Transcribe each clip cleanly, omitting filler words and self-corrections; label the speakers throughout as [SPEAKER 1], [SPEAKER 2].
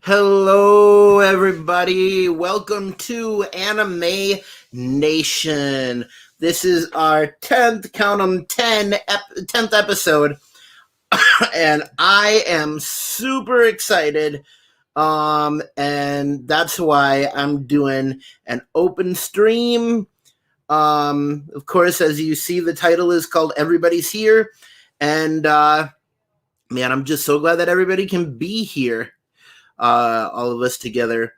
[SPEAKER 1] Hello, everybody. Welcome to Anime Nation. This is our 10th, count 'em, 10th episode, and I am super excited. And that's why I'm doing an open stream. Of course, as you see, the title is called Everybody's Here. And, man, I'm just so glad that everybody can be here. All of us together.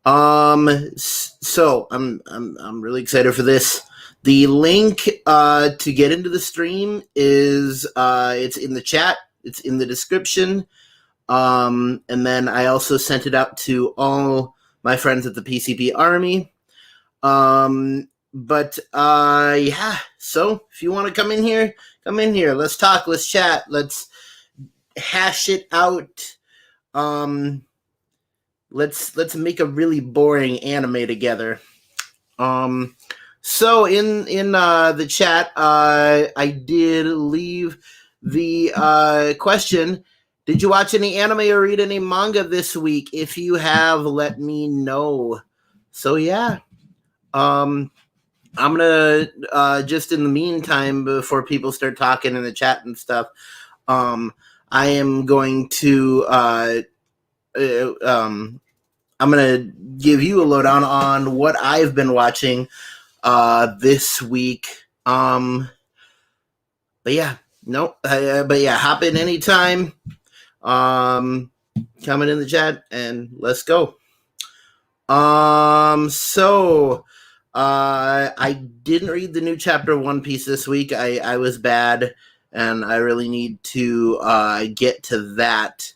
[SPEAKER 1] So I'm really excited for this. The link to get into the stream is it's in the chat. It's in the description. And then I also sent it out to all my friends at the PCP Army. But yeah. So if you want to come in here, come in here. Let's talk. Let's chat. Let's hash it out. Let's make a really boring anime together. So in the chat, I did leave the question. Did you watch any anime or read any manga this week? If you have, let me know. So yeah. I'm gonna just in the meantime, before people start talking in the chat and stuff, I am going to I'm going to give you a lowdown on what I've been watching this week. But yeah, hop in anytime. Comment in the chat and let's go. So I didn't read the new chapter of One Piece this week. I was bad, and I really need to get to that.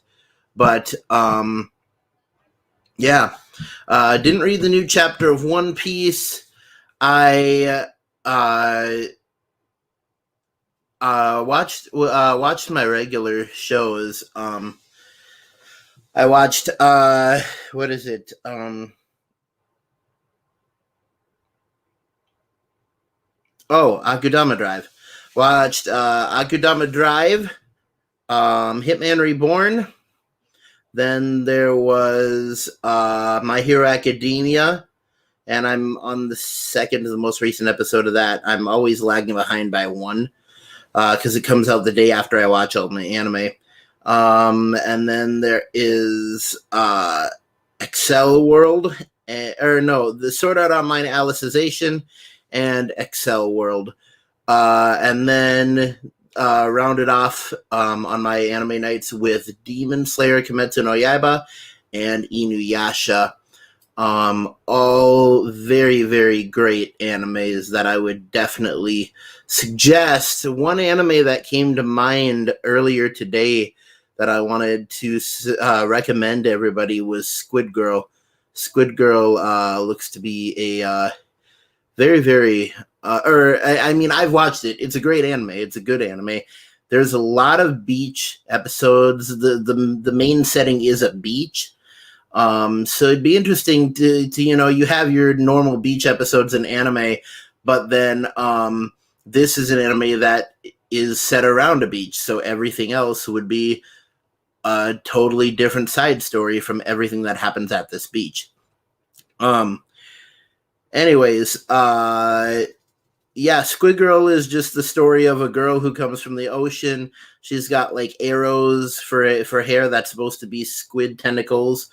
[SPEAKER 1] But yeah, didn't read the new chapter of One Piece. I watched my regular shows. I watched what is it? Akudama Drive. Watched Akudama Drive, Hitman Reborn. Then there was My Hero Academia, and I'm on the second to the most recent episode of that. I'm always lagging behind by one because it comes out the day after I watch all my anime. And then there is Excel World, the Sword Art Online Alicization and Excel World. And then rounded off on my anime nights with Demon Slayer, Kimetsu no Yaiba, and Inuyasha. All very, very great animes that I would definitely suggest. One anime that came to mind earlier today that I wanted to recommend to everybody was Squid Girl. Squid Girl looks to be a very, very I've watched it. It's a great anime. It's a good anime. There's a lot of beach episodes. The main setting is a beach. So it'd be interesting to you have your normal beach episodes in anime, but then this is an anime that is set around a beach, so everything else would be a totally different side story from everything that happens at this beach. Anyways, yeah, Squid Girl is just the story of a girl who comes from the ocean. She's got like arrows for hair that's supposed to be squid tentacles.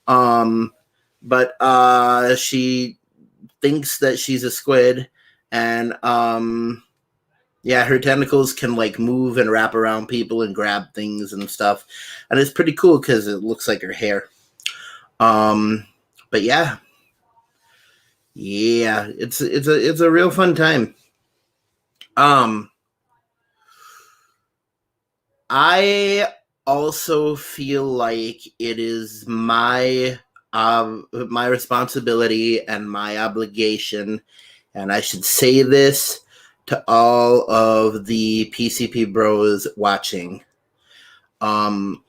[SPEAKER 1] But she thinks that she's a squid, and yeah, her tentacles can like move and wrap around people and grab things and stuff, and it's pretty cool because it looks like her hair. But yeah, it's a real fun time. I also feel like it is my responsibility and my obligation, and I should say this to all of the PCP bros watching. From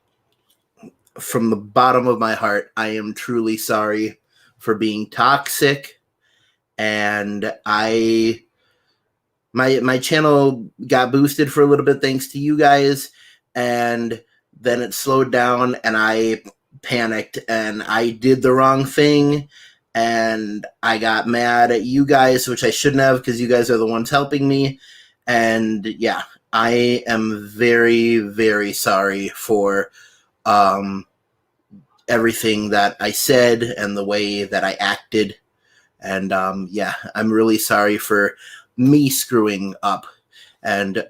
[SPEAKER 1] the bottom of my heart, I am truly sorry for being toxic, and my channel got boosted for a little bit thanks to you guys, and then it slowed down, and I panicked and I did the wrong thing, and I got mad at you guys, which I shouldn't have because you guys are the ones helping me. And yeah, I am very, very sorry for everything that I said and the way that I acted. And yeah, I'm really sorry for me screwing up. And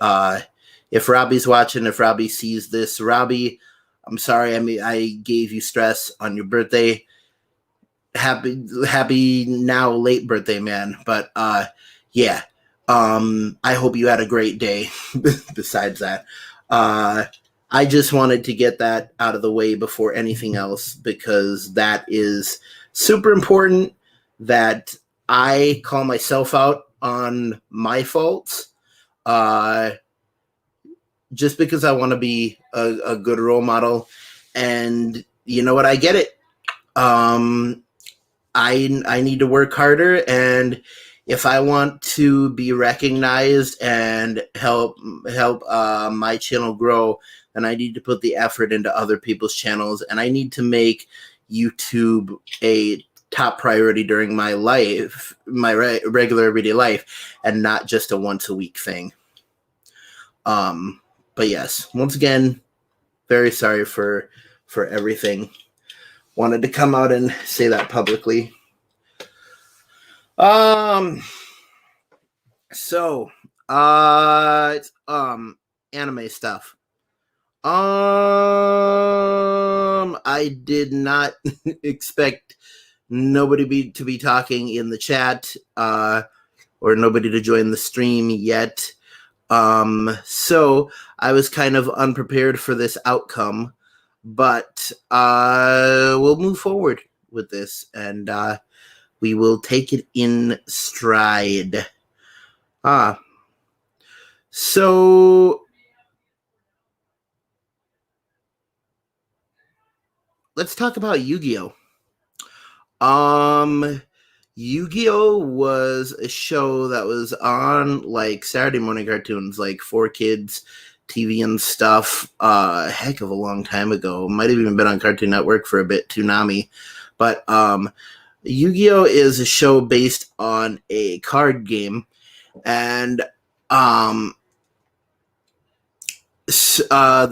[SPEAKER 1] if Robbie's watching, if Robbie sees this, Robbie, I'm sorry. I mean, I gave you stress on your birthday. Happy now late birthday, man. But yeah, I hope you had a great day. Besides that, I just wanted to get that out of the way before anything else, because that is super important that I call myself out on my faults. Just because I want to be a good role model. And you know what? I get it. I need to work harder, and if I want to be recognized and help my channel grow, then I need to put the effort into other people's channels, and I need to make YouTube a top priority during my life, my regular everyday life, and not just a once a week thing. But yes, once again, very sorry for everything. Wanted to come out and say that publicly. So, it's anime stuff. I did not expect nobody to be talking in the chat, or nobody to join the stream yet. So I was kind of unprepared for this outcome, but we'll move forward with this, and we will take it in stride. So let's talk about Yu-Gi-Oh! Yu-Gi-Oh! Was a show that was on like Saturday morning cartoons, like 4Kids TV and stuff, a heck of a long time ago. Might have even been on Cartoon Network for a bit, Toonami. But Yu-Gi-Oh! Is a show based on a card game, and the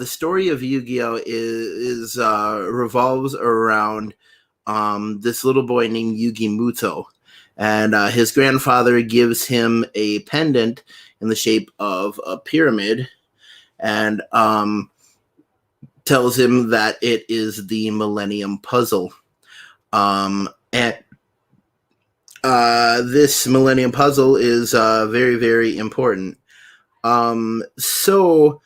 [SPEAKER 1] story of Yu-Gi-Oh! is revolves around this little boy named Yugi Muto, and his grandfather gives him a pendant in the shape of a pyramid, and tells him that it is the Millennium Puzzle. And this Millennium Puzzle is very, very important. So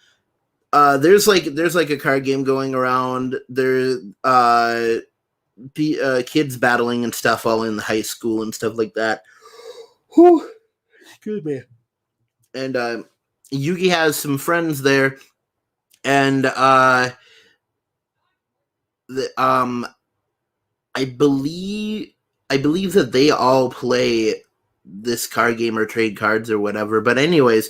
[SPEAKER 1] there's like a card game going around. There kids battling and stuff all in the high school and stuff like that. Whew. Excuse me. And Yugi has some friends there, and I believe that they all play this card game or trade cards or whatever. But anyways,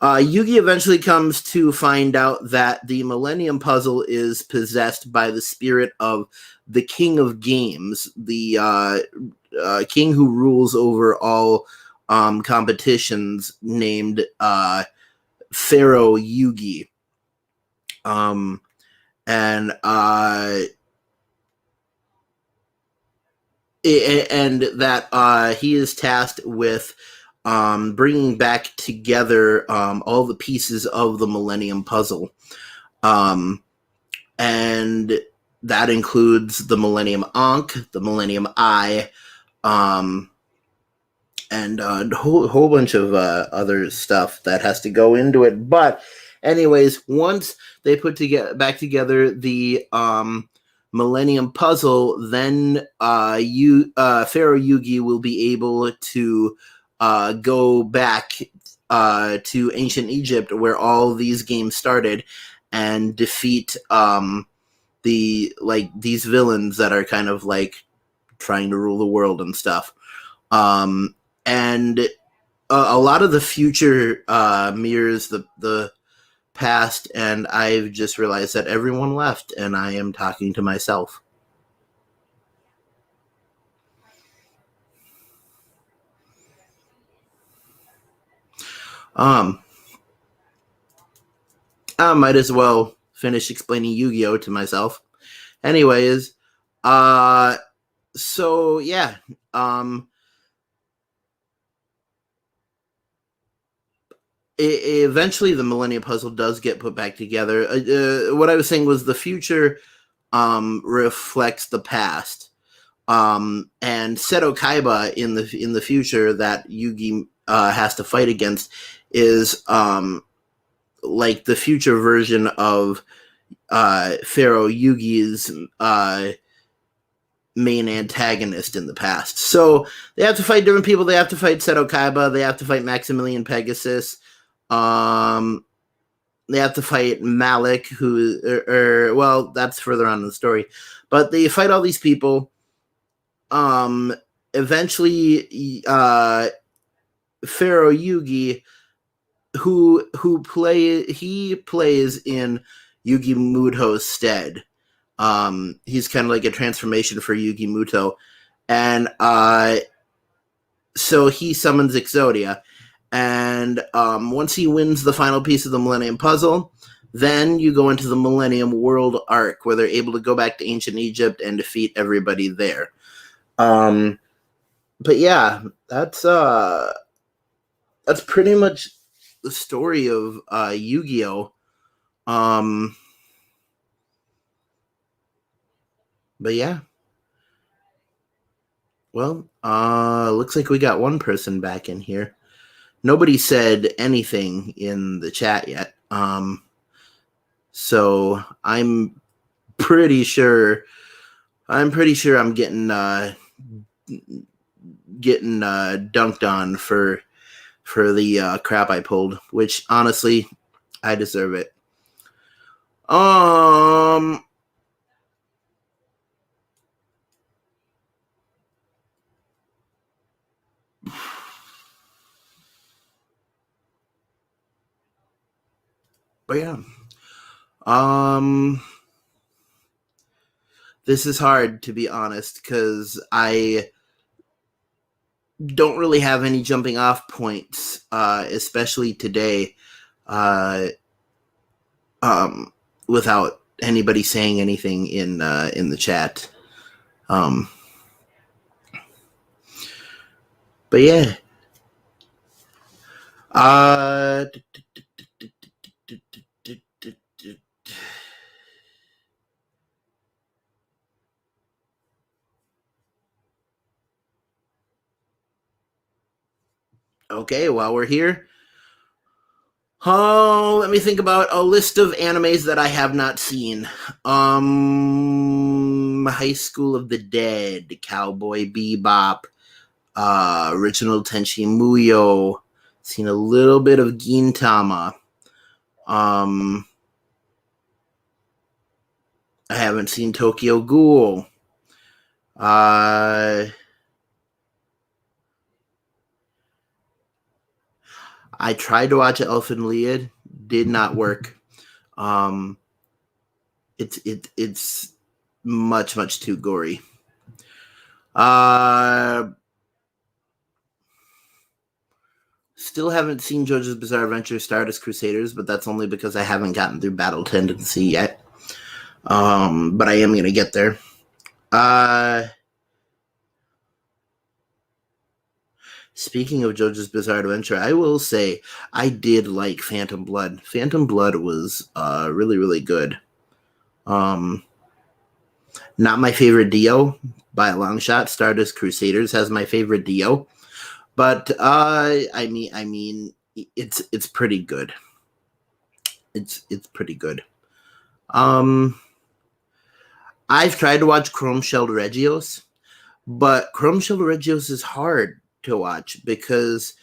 [SPEAKER 1] Yugi eventually comes to find out that the Millennium Puzzle is possessed by the spirit of the King of Games, the king who rules over all competitions, named Pharaoh Yugi. And that he is tasked with bringing back together all the pieces of the Millennium Puzzle. And that includes the Millennium Ankh, the Millennium Eye, and a whole bunch of other stuff that has to go into it. But anyways, once they put back together the Millennium Puzzle, then Pharaoh Yugi will be able to go back to ancient Egypt, where all these games started, and defeat these villains that are kind of like trying to rule the world and stuff. And a lot of the future mirrors the past, and I've just realized that everyone left, and I am talking to myself. Um, I might as well finish explaining Yu-Gi-Oh to myself. Anyways, uh, so yeah, um, eventually the Millennium Puzzle does get put back together. What I was saying was the future reflects the past. And Seto Kaiba in the future that Yugi has to fight against is like the future version of Pharaoh Yugi's main antagonist in the past. So they have to fight different people. They have to fight Seto Kaiba. They have to fight Maximilian Pegasus. Um, they have to fight Malik, who, well, that's further on in the story. But they fight all these people. Eventually, Pharaoh Yugi, who plays in Yugi Muto's stead. He's kind of like a transformation for Yugi Muto, and so he summons Exodia, and once he wins the final piece of the Millennium Puzzle, then you go into the Millennium World arc where they're able to go back to ancient Egypt and defeat everybody there. But yeah, that's pretty much the story of Yu-Gi-Oh. But yeah. Well, looks like we got one person back in here. Nobody said anything in the chat yet. So I'm pretty sure I'm getting dunked on for the crap I pulled, which honestly I deserve it. But yeah. This is hard, to be honest, because I don't really have any jumping off points, especially today, without anybody saying anything in the chat. But yeah. Okay, while we're here, let me think about a list of animes that I have not seen. High School of the Dead, Cowboy Bebop, Original Tenchi Muyo. Seen a little bit of Gintama. I haven't seen Tokyo Ghoul. I tried to watch Elfen Lied, did not work. It's much too gory. Still haven't seen JoJo's Bizarre Adventure Stardust Crusaders, but that's only because I haven't gotten through Battle Tendency yet. But I am gonna get there. Speaking of JoJo's Bizarre Adventure, I will say I did like Phantom Blood. Phantom Blood was really good. Not my favorite Dio by a long shot. Stardust Crusaders has my favorite Dio, but I mean it's pretty good. It's pretty good. I've tried to watch Chrome Shelled Regios, but Chrome Shelled Regios is hard to watch because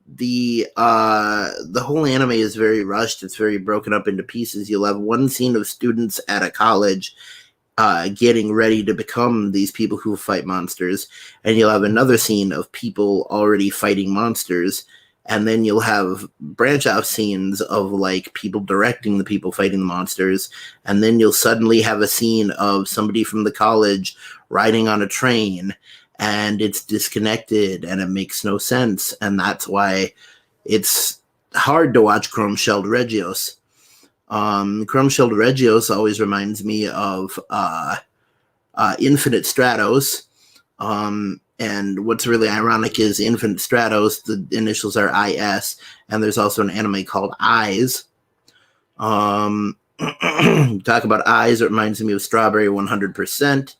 [SPEAKER 1] the whole anime is very rushed. It's very broken up into pieces. You'll have one scene of students at a college getting ready to become these people who fight monsters, and you'll have another scene of people already fighting monsters, and then you'll have branch off scenes of like people directing the people fighting the monsters, and then you'll suddenly have a scene of somebody from the college riding on a train, and it's disconnected and it makes no sense, and that's why it's hard to watch Chrome-shelled Regios. Chrome-shelled Regios always reminds me of Infinite Stratos. And what's really ironic is Infinite Stratos, the initials are IS, and there's also an anime called Eyes. Talk about Eyes, it reminds me of Strawberry 100%.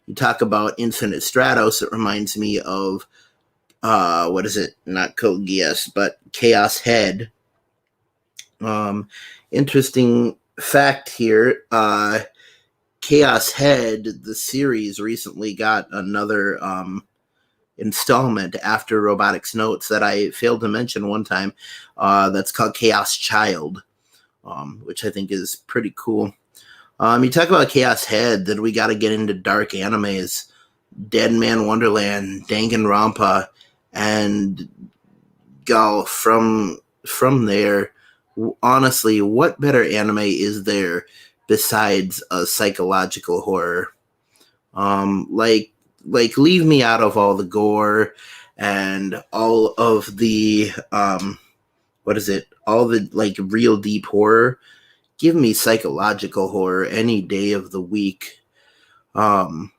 [SPEAKER 1] You talk about Infinite Stratos, it reminds me of, what is it? Not Code Geass, but Chaos Head. Interesting fact here, Chaos Head, the series, recently got another installment after Robotics Notes that I failed to mention one time. That's called Chaos Child, which I think is pretty cool. You talk about Chaos Head, then we got to get into dark animes. Dead Man Wonderland, Danganronpa, and go from there. Honestly, what better anime is there besides a psychological horror? Like leave me out of all the gore and all of the all the like real deep horror. Give me psychological horror any day of the week. But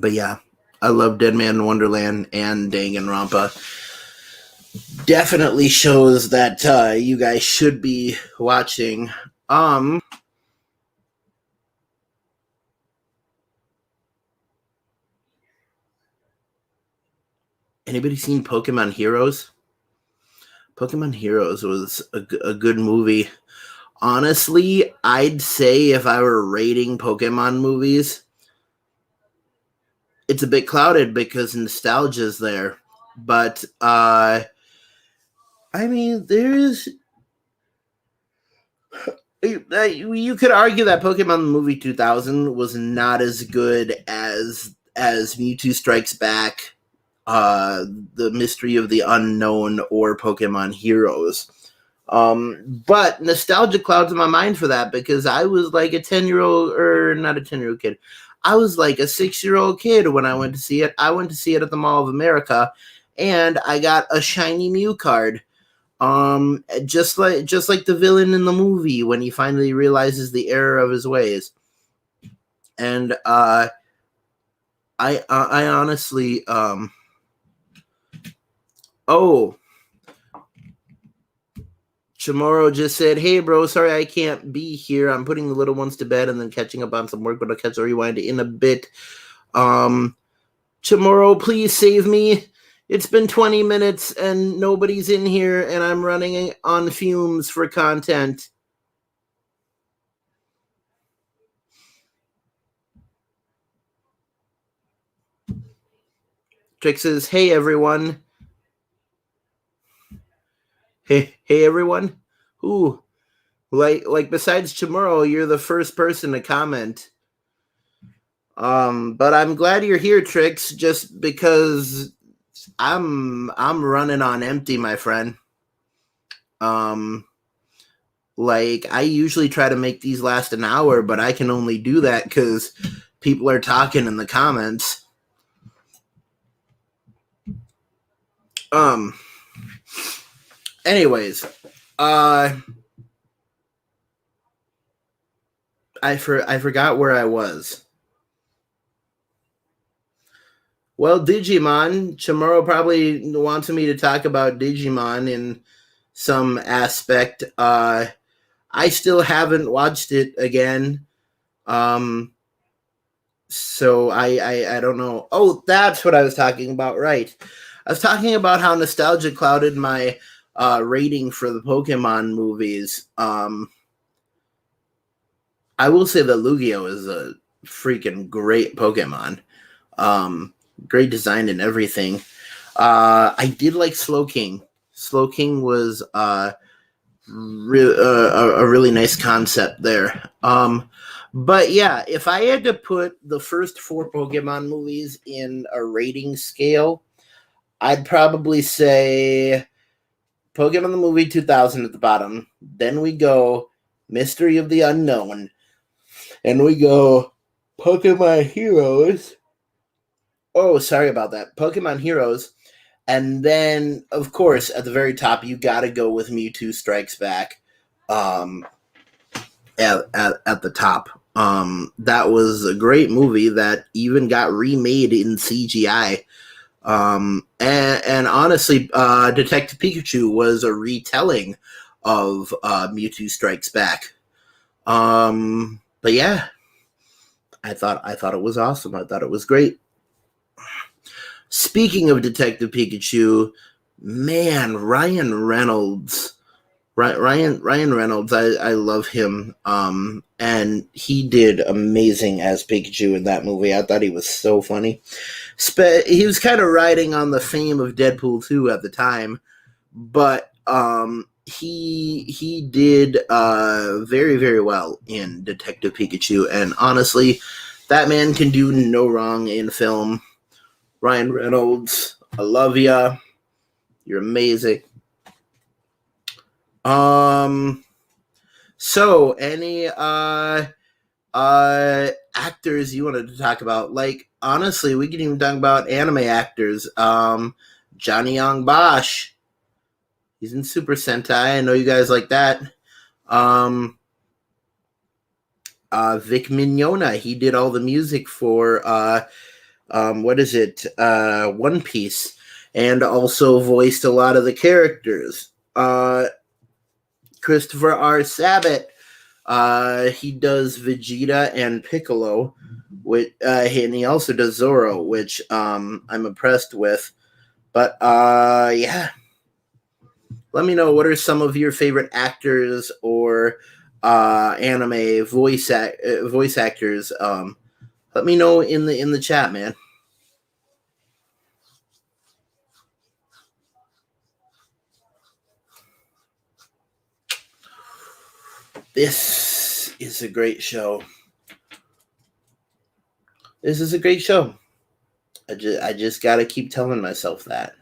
[SPEAKER 1] yeah, I love Dead Man Wonderland and Danganronpa. Definitely shows that you guys should be watching. Anybody seen Pokemon Heroes? Pokemon Heroes was a good movie. Honestly, I'd say if I were rating Pokemon movies, it's a bit clouded because nostalgia's there. But I mean, there's you could argue that Pokemon the movie 2000 was not as good as Mewtwo Strikes Back, The Mystery of the Unknown, or Pokemon Heroes. But nostalgia clouds in my mind for that because I was like a 10-year-old, or not a 10-year-old kid. I was like a 6-year-old kid when I went to see it. I went to see it at the Mall of America, and I got a shiny Mew card. Just like the villain in the movie when he finally realizes the error of his ways. And I honestly Chamorro just said, "Hey bro, sorry I can't be here. I'm putting the little ones to bed and then catching up on some work, but I'll catch a rewind in a bit." Chamorro, please save me. It's been 20 minutes and nobody's in here and I'm running on fumes for content. Trick says, "Hey everyone." Hey everyone. Ooh. Like besides Chamorro, you're the first person to comment. But I'm glad you're here, Trix, just because I'm running on empty, my friend. Like I usually try to make these last an hour, but I can only do that because people are talking in the comments. Anyways, I forgot where I was. Well, Digimon. Chamorro probably wants me to talk about Digimon in some aspect. I still haven't watched it again. So I don't know. Oh, that's what I was talking about, right. I was talking about how nostalgia clouded my rating for the Pokemon movies. I will say that Lugia is a freaking great Pokemon. Great design and everything. I did like Slowking. Slowking was a really nice concept there. But yeah, if I had to put the first 4 Pokemon movies in a rating scale, I'd probably say Pokemon the movie 2000 at the bottom. Then we go Mystery of the Unknown. And we go Pokemon Heroes. Oh, sorry about that. Pokemon Heroes. And then, of course, at the very top, you got to go with Mewtwo Strikes Back. Um, at the top. That was a great movie that even got remade in CGI. And honestly, Detective Pikachu was a retelling of Mewtwo Strikes Back. But yeah, I thought it was awesome. I thought it was great. Speaking of Detective Pikachu, man, Ryan Reynolds. Ryan Reynolds, I love him. And he did amazing as Pikachu in that movie. I thought he was so funny. He was kind of riding on the fame of Deadpool 2 at the time, but he did very, very well in Detective Pikachu. And honestly, that man can do no wrong in film. Ryan Reynolds, I love ya. You're amazing. So any actors you wanted to talk about? Like honestly, we can even talk about anime actors. Johnny Young Bosch. He's in Super Sentai. I know you guys like that. Um Vic Mignogna. He did all the music for what is it? One Piece, and also voiced a lot of the characters. Christopher R. Sabat. He does Vegeta and Piccolo, and he also does Zoro, which I'm impressed with. But yeah, let me know what are some of your favorite actors or anime voice actors. Let me know in the chat, man. This is a great show. This is a great show. I just gotta keep telling myself that.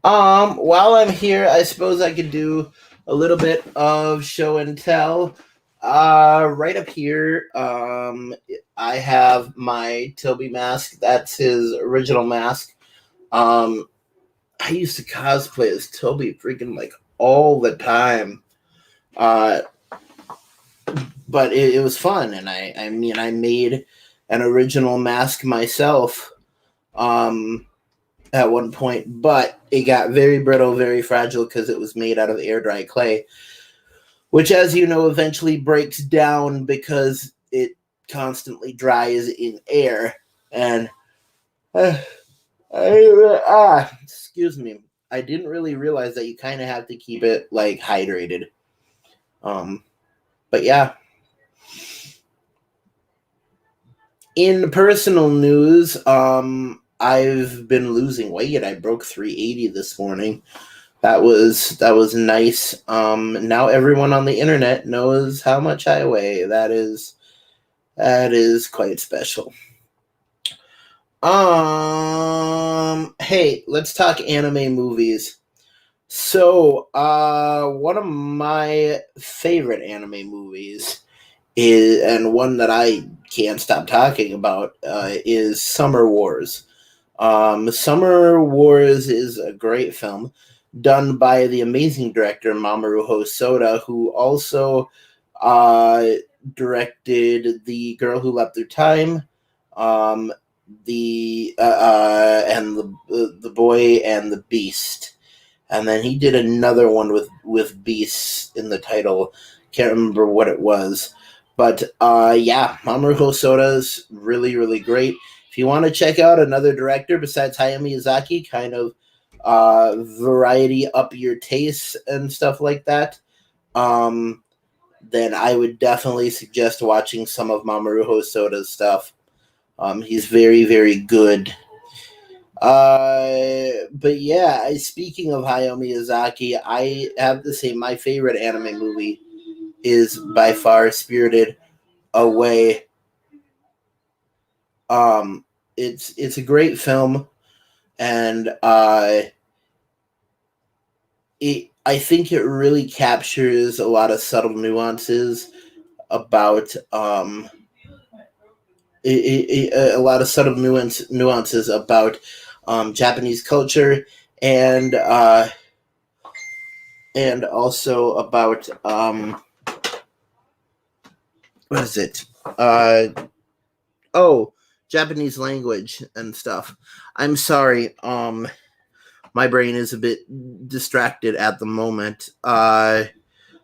[SPEAKER 1] While I'm here, I suppose I could do a little bit of show and tell. Right up here, I have my Toby mask. That's his original mask. Um, I used to cosplay as Toby freaking like all the time. Uh, but it was fun, and I mean, I made an original mask myself. At one point, but it got very brittle, very fragile because it was made out of air dry clay, which, as you know, eventually breaks down because it constantly dries in air. And excuse me, I didn't really realize that you kind of have to keep it like hydrated. But yeah. In personal news, I've been losing weight. I broke 380 this morning. That was nice. Now everyone on the internet knows how much I weigh. That is quite special. Hey, let's talk anime movies. So, one of my favorite anime movies is, and one that I can't stop talking about, is Summer Wars. Summer Wars is a great film done by the amazing director Mamoru Hosoda, who also uh, directed The Girl Who Leapt Through Time, um, and the Boy and the Beast, and then he did another one with beasts in the title. Can't remember what it was, but yeah, Mamoru Hosoda is really, really great. If you want to check out another director besides Hayao Miyazaki, kind of variety up your tastes and stuff like that, then I would definitely suggest watching some of Mamoru Hosoda's stuff. He's very, very good. But yeah, speaking of Hayao Miyazaki, I have to say my favorite anime movie is by far Spirited Away. It's a great film, and I think it really captures a lot of subtle nuances about a lot of subtle nuances about Japanese culture, and also about what is it? Uh, oh, Japanese language and stuff. I'm sorry. My brain is a bit distracted at the moment. But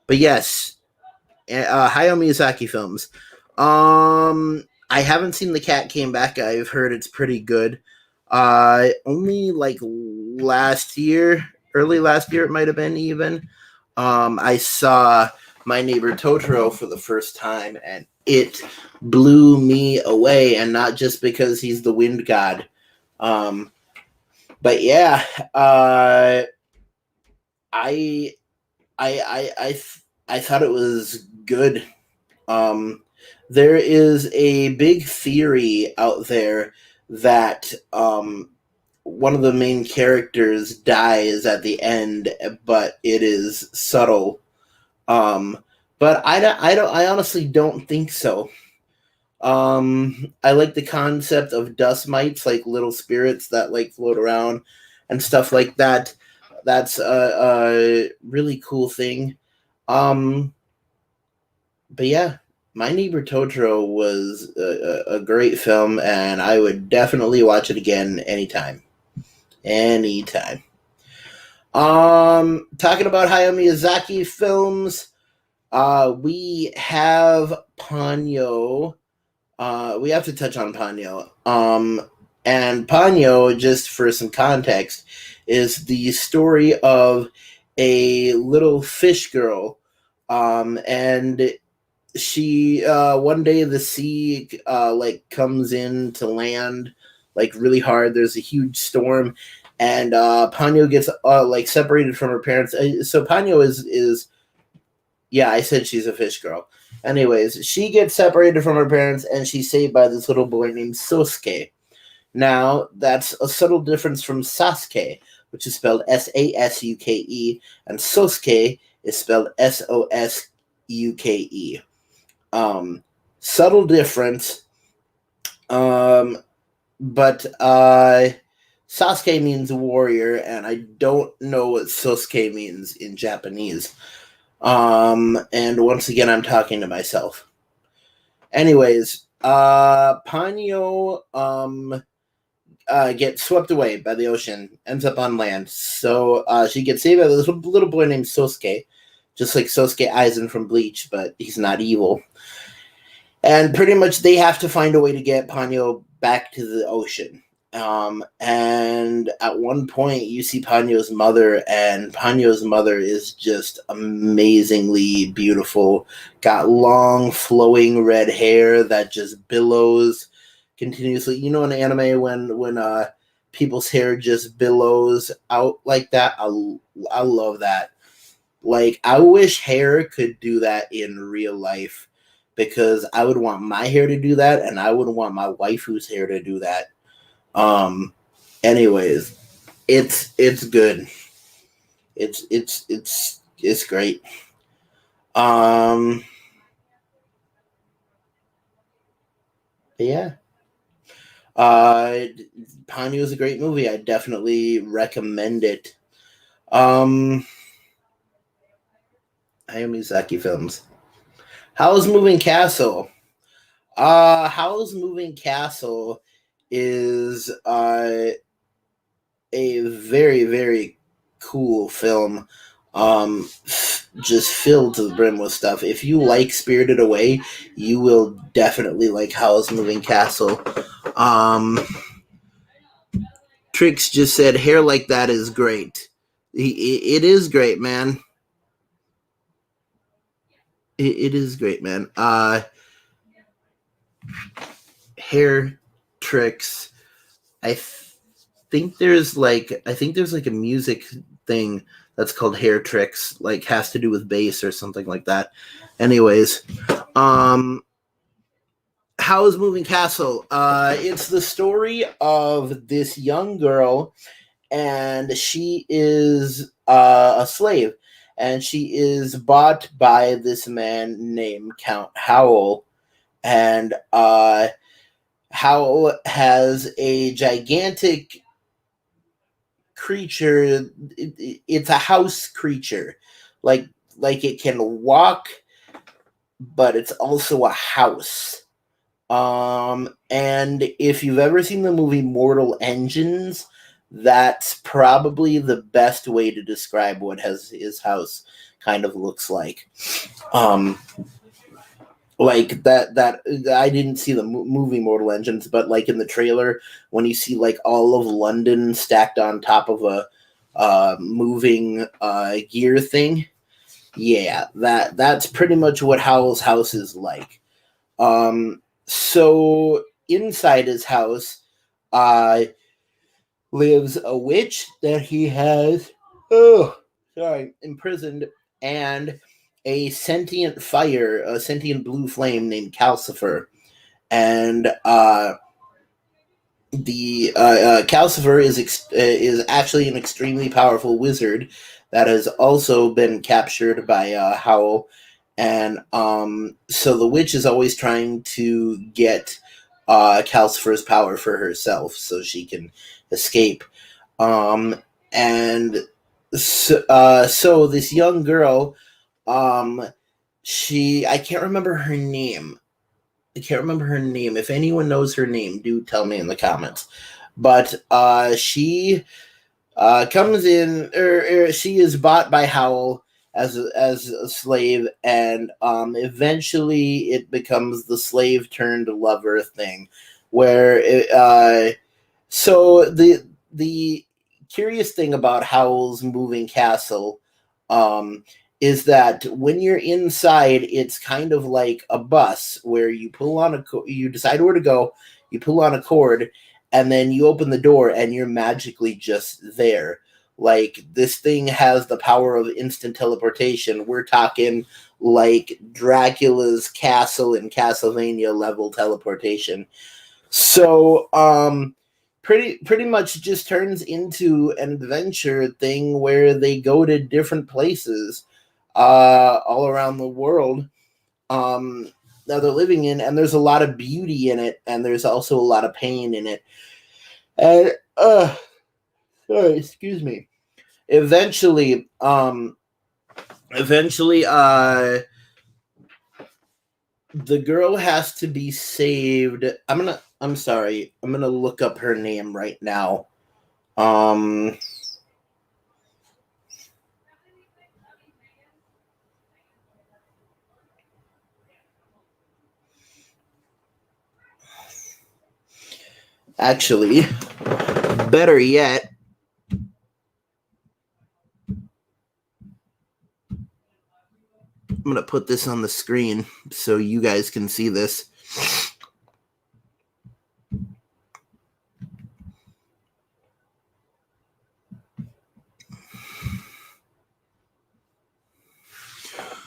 [SPEAKER 1] yes, Hayao Miyazaki films. I haven't seen The Cat Came Back. I've heard it's pretty good. Only like last year, early last year, it might have been even. I saw My Neighbor Totoro for the first time, and it blew me away. And not just because he's the wind god, but yeah, I I thought it was good. There is a big theory out there that one of the main characters dies at the end, but it is subtle. But I honestly don't think so. I like the concept of dust mites, like little spirits that like float around and stuff like that. That's a really cool thing. Um, but yeah, My Neighbor Totoro was a great film, and I would definitely watch it again anytime. Anytime. Talking about Hayao Miyazaki films, we have Ponyo. We have to touch on Ponyo. And Ponyo, just for some context, is the story of a little fish girl. And she one day the sea like comes in to land like really hard. There's a huge storm, and Ponyo gets like separated from her parents. So Ponyo is yeah, I said she's a fish girl. Anyways, she gets separated from her parents, and she's saved by this little boy named Sosuke. Now, that's a subtle difference from Sasuke, which is spelled Sasuke, and Sosuke is spelled Sosuke. Subtle difference, but Sasuke means warrior, and I don't know what Sosuke means in Japanese. And once again, I'm talking to myself. Anyways, Ponyo gets swept away by the ocean, ends up on land. So she gets saved by this little boy named Sosuke, just like Sosuke Aizen from Bleach, but he's not evil. And pretty much they have to find a way to get Ponyo back to the ocean. And at one point, you see Ponyo's mother, and Ponyo's mother is just amazingly beautiful. Got long, flowing red hair that just billows continuously. You know, in anime, when people's hair just billows out like that, I love that. Like, I wish hair could do that in real life, because I would want my hair to do that, and I would want my waifu's hair to do that. Anyways, it's good. It's great. Yeah. Ponyo is a great movie. I definitely recommend it. Hayao Miyazaki films. Howl's Moving Castle? Howl's Moving Castle is a very, very cool film. Just filled to the brim with stuff. If you like Spirited Away, you will definitely like Howl's Moving Castle. Trix just said hair like that is great. It is great, man. It is great, man. Hair tricks. Think there's like a music thing that's called Hair Tricks, like has to do with bass or something like that. Anyways, Howl's Moving Castle. It's the story of this young girl, and she is a slave, and she is bought by this man named Count Howl, and Howl has a gigantic creature. It's a house creature, like it can walk, but it's also a house. And if you've ever seen the movie Mortal Engines, that's probably the best way to describe what his house kind of looks like. Um, like that I didn't see the movie Mortal Engines, but like in the trailer, when you see like all of London stacked on top of a moving gear thing, yeah, that's pretty much what Howl's house is like. So inside his house, uh, lives a witch that he has, oh, sorry, imprisoned, and a sentient blue flame named Calcifer. And the Calcifer is actually an extremely powerful wizard that has also been captured by Howl, and so the witch is always trying to get Calcifer's power for herself so she can escape. And so this young girl, um, I can't remember her name. I can't remember her name. If anyone knows her name, do tell me in the comments. But she comes in, or she is bought by Howl as a slave, and eventually it becomes the slave turned lover thing, where so the curious thing about Howl's moving castle, um, is that when you're inside, it's kind of like a bus where you pull on you decide where to go, you pull on a cord, and then you open the door and you're magically just there. Like, this thing has the power of instant teleportation. We're talking like Dracula's castle in Castlevania level teleportation. So, pretty much just turns into an adventure thing where they go to different places all around the world that they're living in, and there's a lot of beauty in it, and there's also a lot of pain in it. And sorry, excuse me. Eventually, eventually, the girl has to be saved. I'm sorry. I'm gonna look up her name right now. Um, Actually, better yet, I'm gonna put this on the screen so you guys can see this.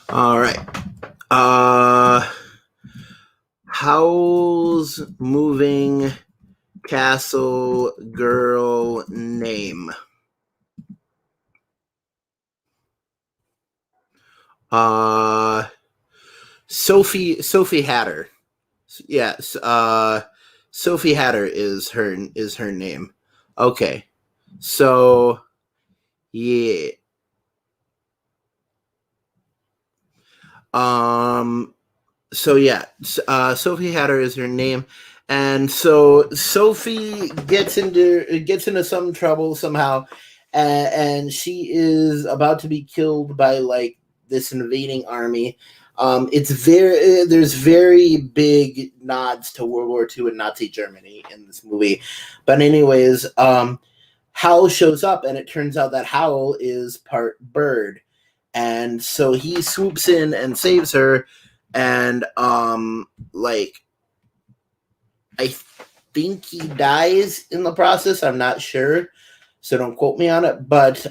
[SPEAKER 1] All right. Howl's moving castle girl name. Sophie Hatter. Yes. Sophie Hatter is her name. Okay. So yeah. So yeah, Sophie Hatter is her name, and so Sophie gets into some trouble somehow, and she is about to be killed by like this invading army. It's there's very big nods to World War II and Nazi Germany in this movie, but anyways, Howl shows up, and it turns out that Howl is part bird, and so he swoops in and saves her, and like, I think he dies in the process. I'm not sure, so don't quote me on it, but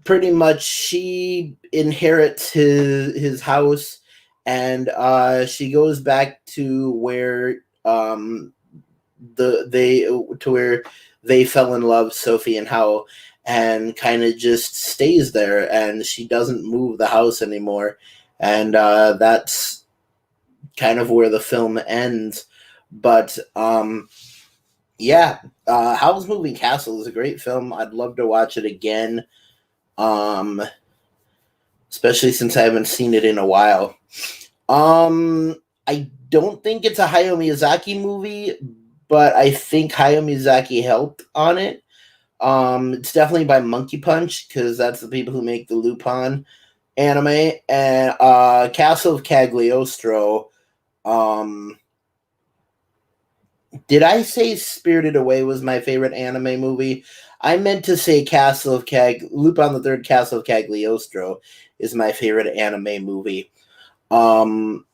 [SPEAKER 1] pretty much she inherits his house, and she goes back to where where they fell in love, Sophie and Howl, and kind of just stays there, and she doesn't move the house anymore, and that's kind of where the film ends. But yeah, Howl's Moving Castle is a great film. I'd love to watch it again, um, especially since I haven't seen it in a while. I don't think it's a Hayao Miyazaki movie, but I think Hayao Miyazaki helped on it. It's definitely by Monkey Punch because that's the people who make the Lupin anime, and Castle of Cagliostro. Um, did I say Spirited Away was my favorite anime movie? I meant to say Lupin the Third Castle of Cagliostro is my favorite anime movie. Um,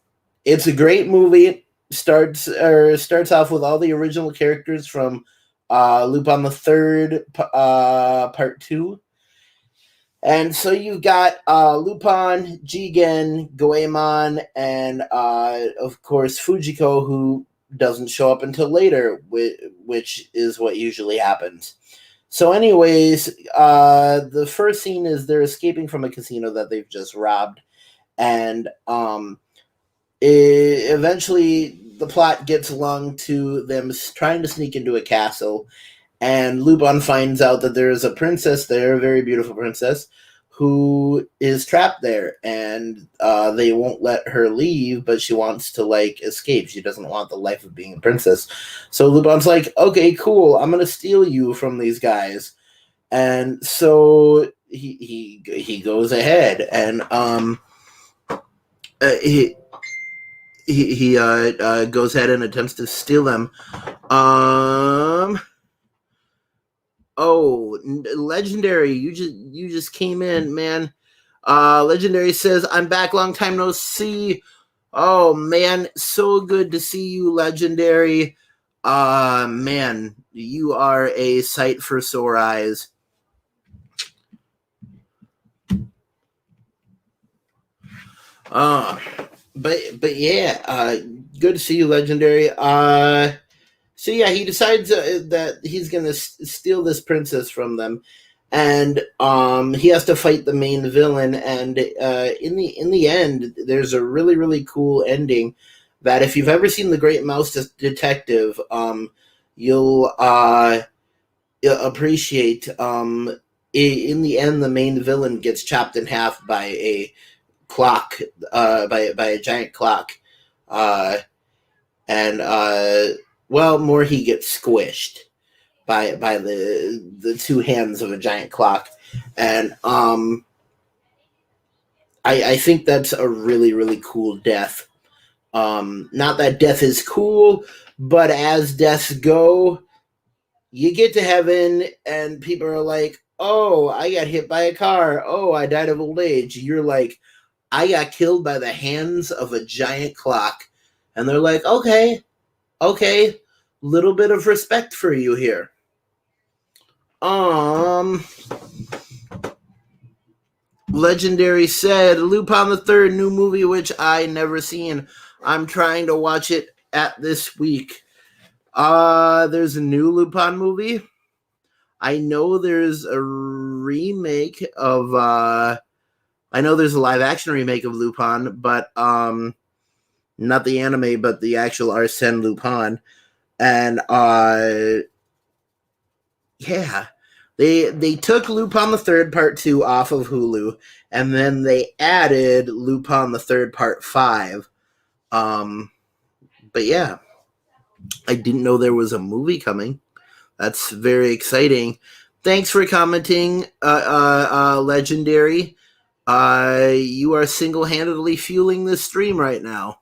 [SPEAKER 1] it's a great movie. Starts off with all the original characters from Lupin the Third Part Two, and so you've got Lupin, Jigen, Goemon, and of course Fujiko, who doesn't show up until later, which is what usually happens. So, anyways, the first scene is they're escaping from a casino that they've just robbed, and eventually the plot gets along to them trying to sneak into a castle, and Lupin finds out that there is a princess there, a very beautiful princess, who is trapped there, and they won't let her leave, but she wants to escape. She doesn't want the life of being a princess. So Lupin's like, okay, cool, I'm gonna steal you from these guys. And so he goes ahead, and he goes ahead and attempts to steal them. Oh, Legendary, you just came in, man. Legendary says, I'm back, long time no see. Oh man, so good to see you, Legendary. Man, you are a sight for sore eyes. But yeah, good to see you, Legendary. So yeah, he decides that he's gonna steal this princess from them, and he has to fight the main villain. And in the end, there's a really really cool ending that if you've ever seen The Great Mouse Detective, you'll appreciate. In the end, the main villain gets chopped in half by a clock, by a giant clock, uh, and well, more he gets squished by the two hands of a giant clock, and I think that's a really really cool death. Not that death is cool, but as deaths go, you get to heaven and people are like, "Oh, I got hit by a car. Oh, I died of old age." You're like, "I got killed by the hands of a giant clock," and they're like, "Okay, little bit of respect for you here." Um, Legendary said Lupin the Third new movie, which I never seen. I'm trying to watch it at this week. There's a new Lupin movie. I know there's a remake of I know there's a live action remake of Lupin, but not the anime, but the actual Arsène Lupin. And yeah, they took Lupin the Third Part 2 off of Hulu, and then they added Lupin the Third Part 5. Um, but yeah, I didn't know there was a movie coming. That's very exciting. Thanks for commenting, Legendary. You are single-handedly fueling this stream right now.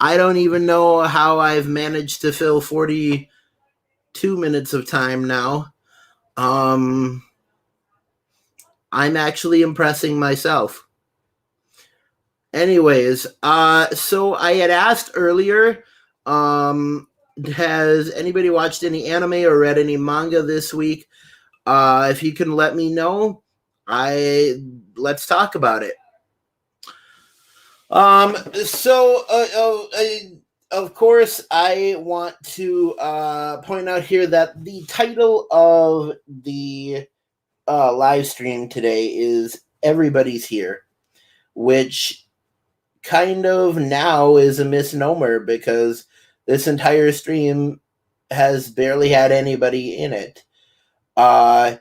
[SPEAKER 1] I don't even know how I've managed to fill 42 minutes of time now. I'm actually impressing myself. Anyways, so I had asked earlier, has anybody watched any anime or read any manga this week? If you can let me know, let's talk about it. Of course, I want to point out here that the title of the live stream today is Everybody's Here, which kind of now is a misnomer because This entire stream has barely had anybody in it. But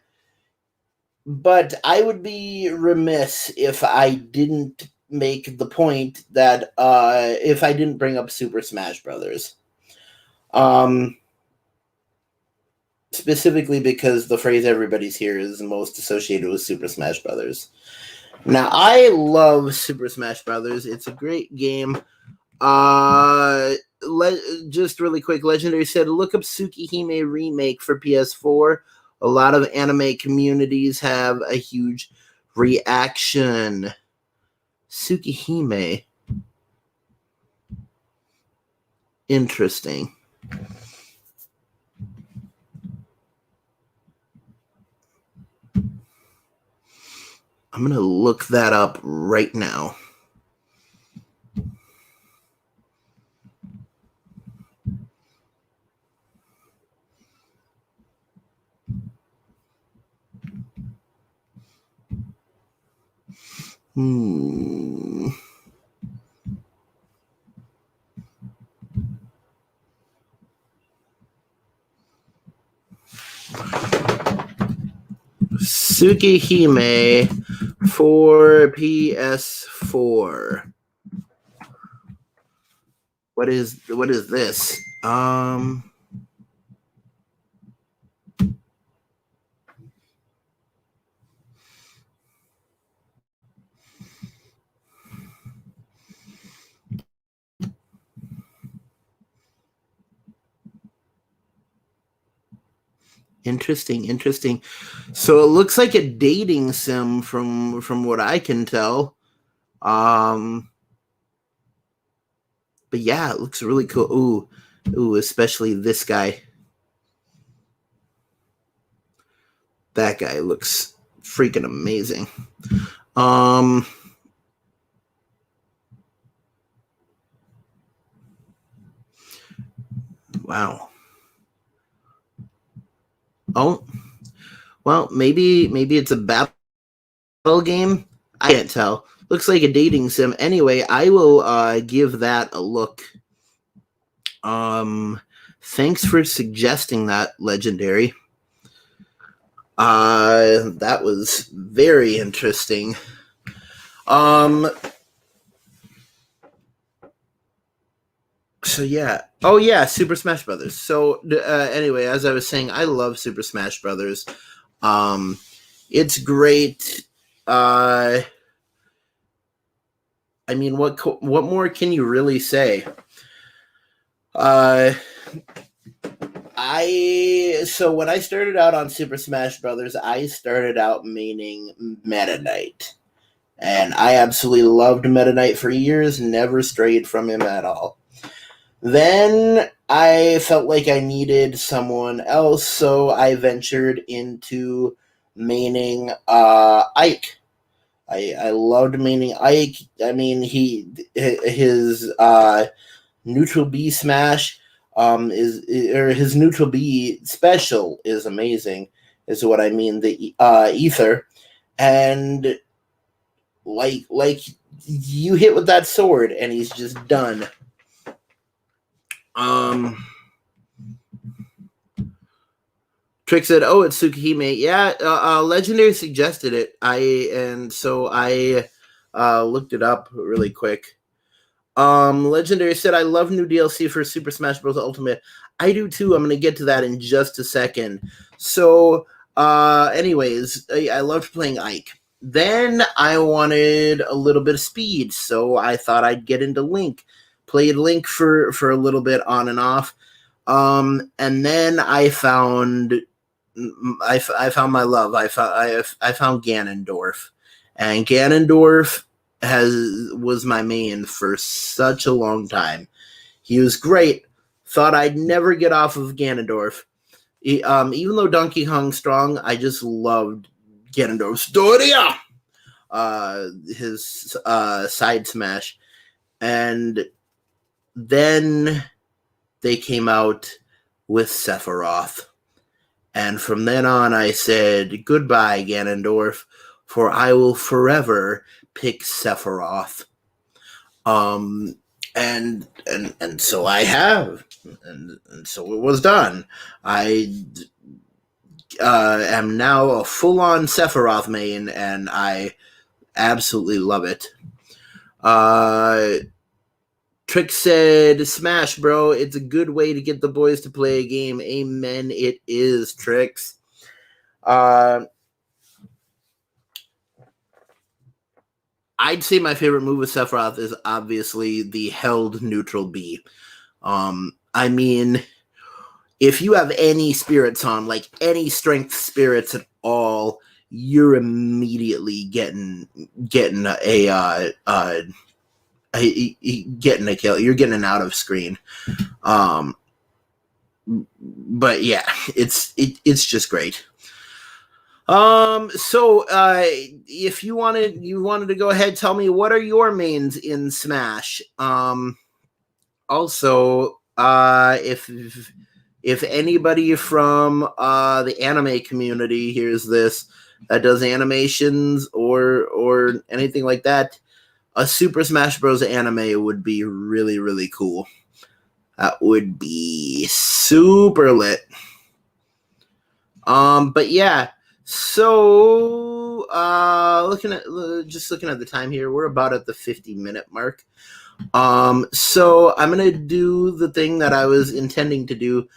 [SPEAKER 1] I would be remiss if I didn't make the point that if I didn't bring up Super Smash Brothers. Specifically because the phrase "everybody's here" is most associated with Super Smash Brothers. Now, I love Super Smash Brothers. It's a great game. Just really quick, Legendary said, look up Tsukihime remake for PS4. A lot of anime communities have a huge reaction. Tsukihime. Interesting. I'm going to look that up right now. Tsukihime for PS4. What is this? Interesting. So it looks like a dating sim from what I can tell. But yeah, it looks really cool. Ooh, especially this guy. That guy looks freaking amazing. Wow. Oh, well, maybe it's a battle game. I can't tell. Looks like a dating sim. Anyway, I will give that a look. Thanks for suggesting that, Legendary. That was very interesting. So yeah. Oh yeah, Super Smash Brothers. So anyway, as I was saying, I love Super Smash Brothers. It's great. I mean, what more can you really say? So when I started out on Super Smash Brothers, I started out meaning Meta Knight. And I absolutely loved Meta Knight for years, never strayed from him at all. Then I felt like I needed someone else, so I ventured into maining Ike. I loved maining Ike. I mean, his neutral B smash his neutral B special is amazing. Is what I mean. The ether, and like you hit with that sword, and he's just done. Trick said, "Oh, it's Tsukihime." Yeah, Legendary suggested it. So I looked it up really quick. Legendary said, "I love new DLC for Super Smash Bros. Ultimate." I do too. I'm gonna get to that in just a second. So, anyways, I loved playing Ike. Then I wanted a little bit of speed, so I thought I'd get into Link. Played Link for a little bit on and off. And then I found my love. I found Ganondorf, and Ganondorf was my main for such a long time. He was great. Thought I'd never get off of Ganondorf. Even though Donkey Kong's strong, I just loved Ganondorf's Doria. His side smash, and then they came out with Sephiroth. And from then on, I said, goodbye, Ganondorf, for I will forever pick Sephiroth. and so I have, and so it was done. I am now a full-on Sephiroth main, and I absolutely love it. Trick said, "Smash, bro. It's a good way to get the boys to play a game." Amen. It is, Tricks. I'd say my favorite move with Sephiroth is obviously the held neutral B. I mean, if you have any spirits on, like any strength spirits at all, you're immediately getting a getting a kill. You're getting an out of screen. But yeah, it's just great. So if you wanted to go ahead, tell me, what are your mains in Smash? Also, if anybody from the anime community hears this that does animations or anything like that, a Super Smash Bros. Anime would be really, really cool. That would be super lit. But yeah, so looking at the time here, we're about at the 50-minute mark. So I'm gonna do the thing that I was intending to do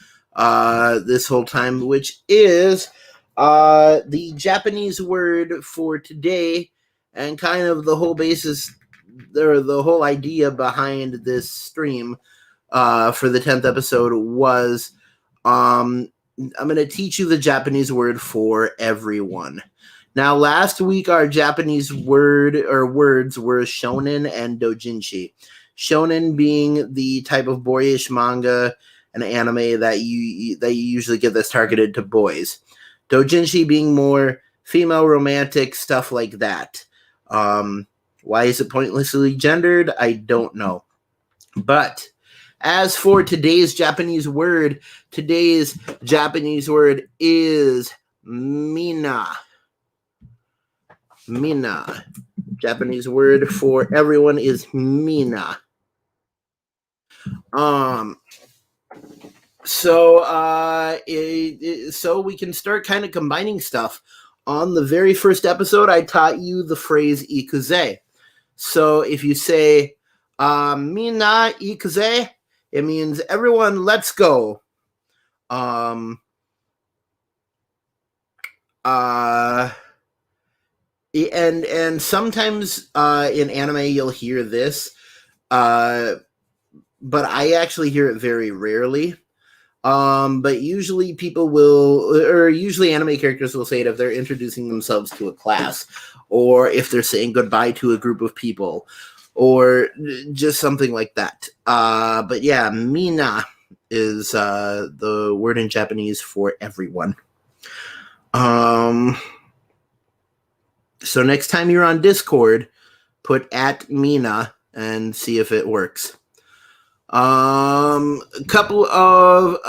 [SPEAKER 1] this whole time, which is the Japanese word for today, and kind of the whole basis, or the whole idea behind this stream for the 10th episode was I'm going to teach you the Japanese word for everyone. Now, last week our Japanese word or words were shonen and doujinshi. Shonen being the type of boyish manga and anime that you usually get that's targeted to boys. Doujinshi being more female romantic stuff like that. Why is it pointlessly gendered? I don't know. But as for today's Japanese word is mina. Mina. Japanese word for everyone is mina. So we can start kind of combining stuff. On the very first episode, I taught you the phrase ikuze. So if you say mina ikuze, it means everyone, let's go. And sometimes in anime you'll hear this, but I actually hear it very rarely. But usually usually anime characters will say it if they're introducing themselves to a class, or if they're saying goodbye to a group of people, or just something like that. But yeah, mina is the word in Japanese for everyone. So next time you're on Discord, put @mina and see if it works. A couple of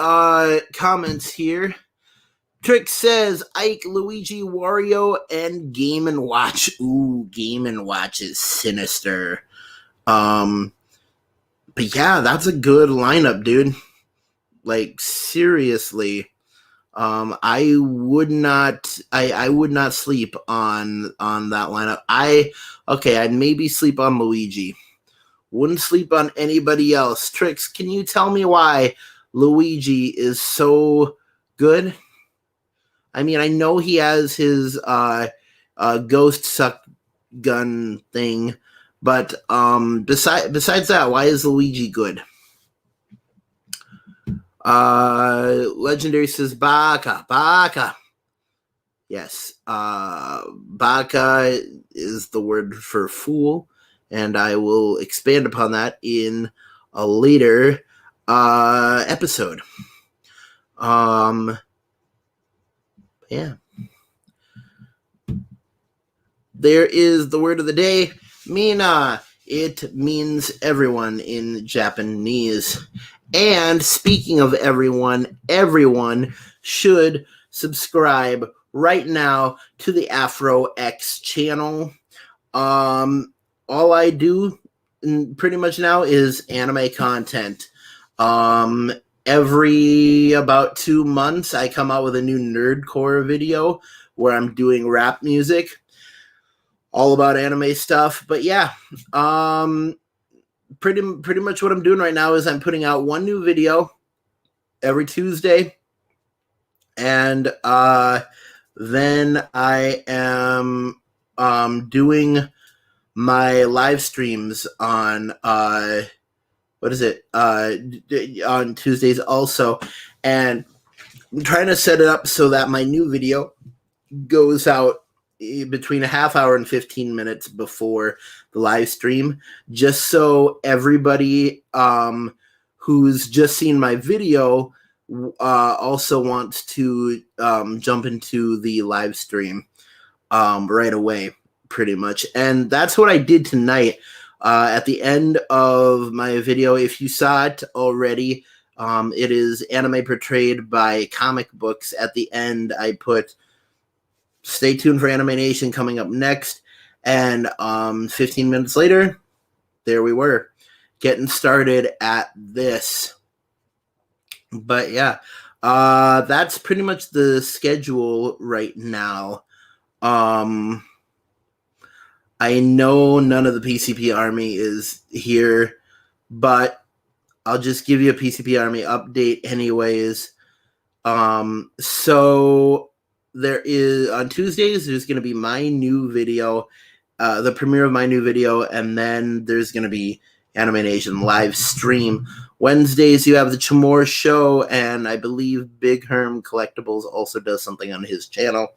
[SPEAKER 1] comments here. Trick says Ike, Luigi, Wario, and Game & Watch. Ooh, Game & Watch is sinister. But yeah, that's a good lineup, dude. Like, seriously. I would not sleep on that lineup. I'd maybe sleep on Luigi. Wouldn't sleep on anybody else. Tricks, can you tell me why Luigi is so good? I mean, I know he has his ghost suck gun thing, but besides that, why is Luigi good? Legendary says Baka. Yes, Baka is the word for fool, and I will expand upon that in a later episode. Yeah. There is the word of the day, mina. It means everyone in Japanese. And speaking of everyone should subscribe right now to the Afro X channel. All I do pretty much now is anime content. Every about 2 months, I come out with a new nerdcore video where I'm doing rap music, all about anime stuff. But yeah, pretty much what I'm doing right now is I'm putting out one new video every Tuesday, and then I am doing my live streams on on Tuesdays also, and I'm trying to set it up so that my new video goes out between a half hour and 15 minutes before the live stream, just so everybody who's just seen my video also wants to jump into the live stream right away, pretty much. And that's what I did tonight. At the end of my video, if you saw it already, it is anime portrayed by comic books. At the end, I put stay tuned for Anime Nation coming up next. And 15 minutes later, there we were, getting started at this. But yeah, that's pretty much the schedule right now. I know none of the PCP Army is here, but I'll just give you a PCP Army update anyways. So there is, on Tuesdays, there's going to be my new video, the premiere of my new video, and then there's going to be Anime Nation live stream. Wednesdays, you have the Chamor Show, and I believe Big Herm Collectibles also does something on his channel.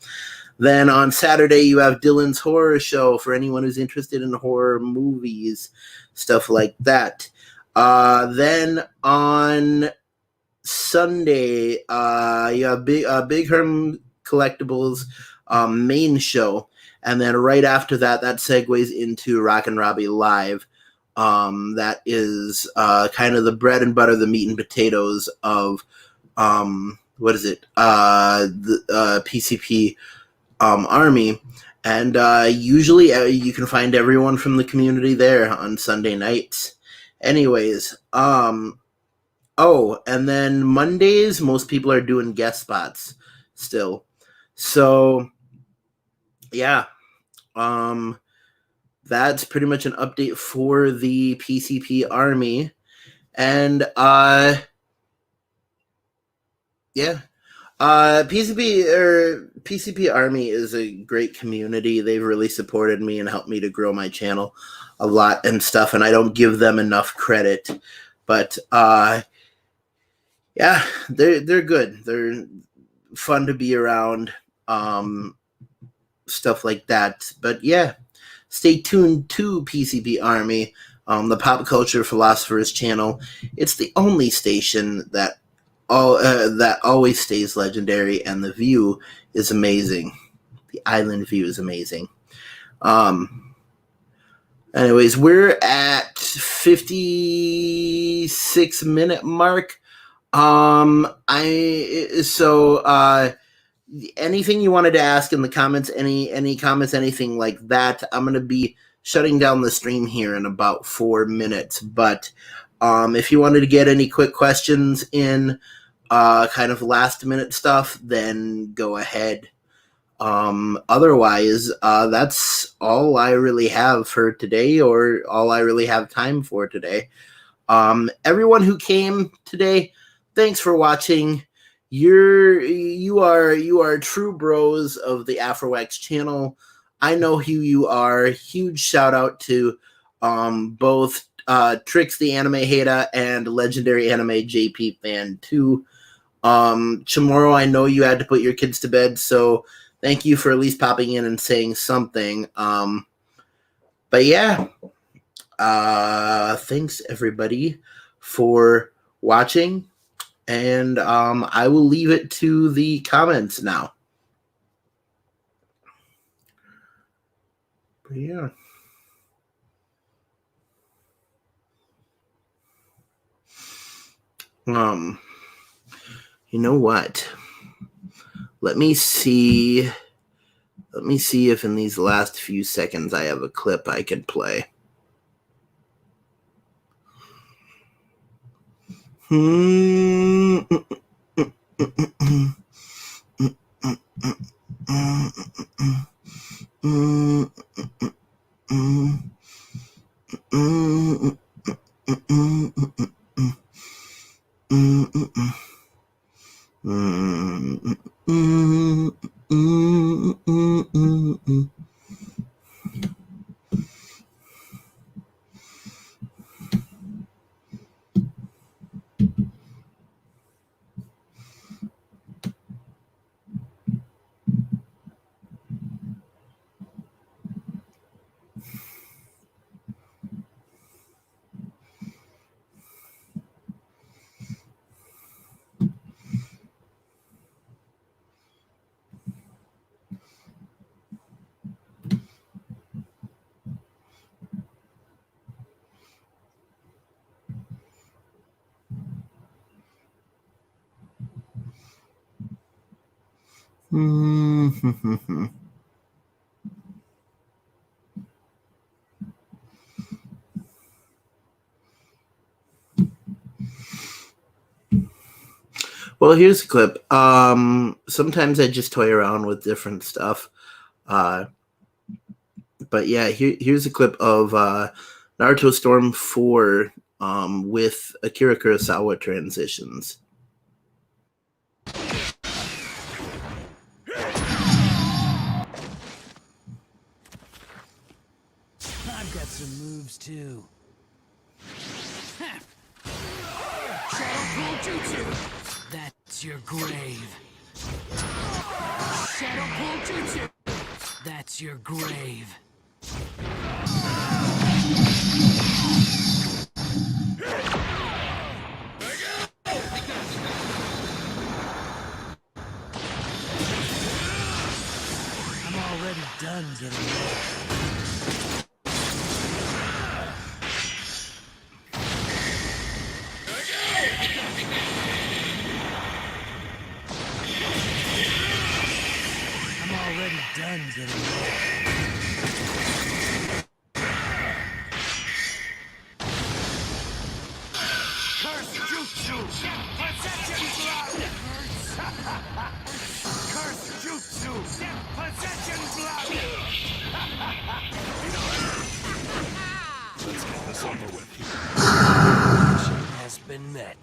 [SPEAKER 1] Then on Saturday, you have Dylan's Horror Show for anyone who's interested in horror movies, stuff like that. Then on Sunday, you have Big Herm Collectibles main show. And then right after that, that segues into Rockin' Robbie Live. That is kind of the bread and butter, the meat and potatoes of the PCP Army. And usually you can find everyone from the community there on Sunday nights. Anyways, and then Mondays, most people are doing guest spots still. So, yeah. That's pretty much an update for the PCP Army. And, yeah. PCP Army is a great community. They've really supported me and helped me to grow my channel a lot and stuff, and I don't give them enough credit. But, yeah, they're good. They're fun to be around, stuff like that. But, yeah. Stay tuned to PCP Army, the Pop Culture Philosophers channel. It's the only station that always stays legendary, and the view is amazing. The island view is amazing. Anyways, we're at 56-minute mark. Anything you wanted to ask in the comments, any comments, anything like that, I'm going to be shutting down the stream here in about 4 minutes. But if you wanted to get any quick questions in, kind of last minute stuff, then go ahead. Otherwise, that's all I really have for today, or all I really have time for today. Everyone who came today, thanks for watching. You are true bros of the AfroX channel. I know who you are. Huge shout out to both Trix the Anime Hater and Legendary Anime JP Fan 2. Tomorrow, I know you had to put your kids to bed, so thank you for at least popping in and saying something. But yeah, thanks everybody for watching. And I will leave it to the comments now. But yeah. You know what? Let me see if in these last few seconds I have a clip I could play. Well, here's a clip. Sometimes I just toy around with different stuff. But yeah, here's a clip of Naruto Storm 4 with Akira Kurosawa transitions.
[SPEAKER 2] I've got some moves too. Shadow Pool Jutsu! That's your grave. Shadow Pool Jutsu! That's your grave. I'm already done getting there. Done getting there. Curse Jutsu! Possession blood! Curse Jutsu! Possession blood! Let's get this over with. Mission has been met.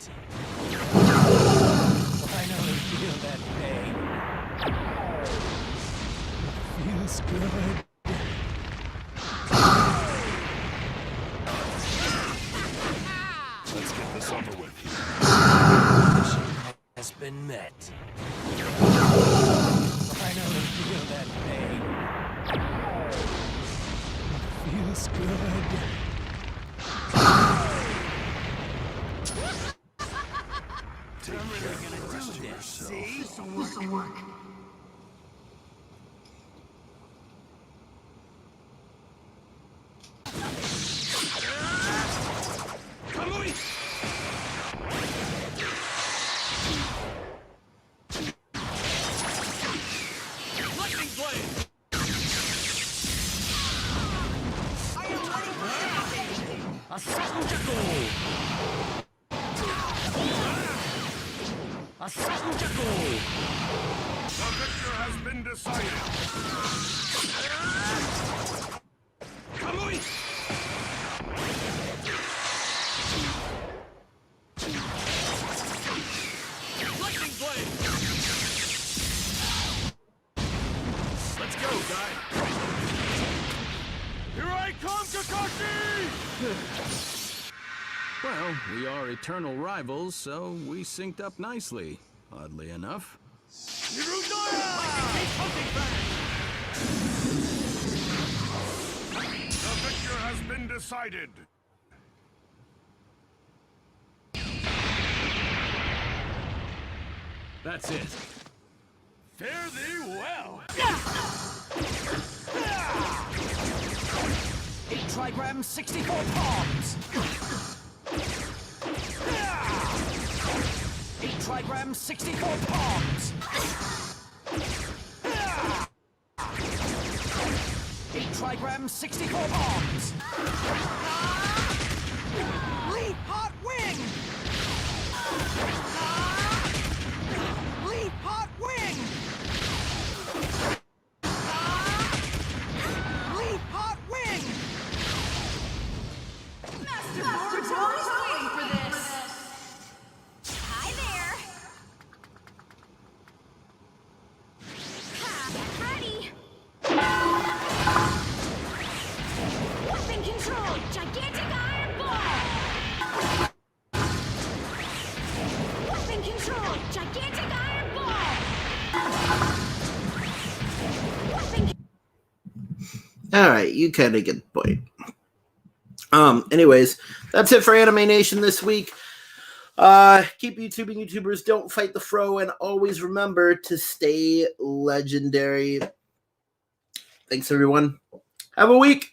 [SPEAKER 2] Finally feel that pain. Feels good. Let's get this over with. Mission has been met. Finally feel that pain. Feels good. I'm really gonna do this, see? This'll work.
[SPEAKER 3] The victor has been decided. Kamui! Lightning blade! Let's go, guy. Here I come, Kakashi!
[SPEAKER 4] Well, we are eternal rivals, so we synced up nicely, oddly enough.
[SPEAKER 3] The victor has been decided.
[SPEAKER 4] That's it.
[SPEAKER 3] Fare thee well.
[SPEAKER 2] 8 trigrams, 64 palms. 8 trigrams, 64 palms. 8 trigrams, 64 palms. Lead hot wing!
[SPEAKER 1] All right, you kind of get the point. Anyways, that's it for Anime Nation this week. Keep YouTubing, YouTubers. Don't fight the fro, and always remember to stay legendary. Thanks, everyone. Have a week.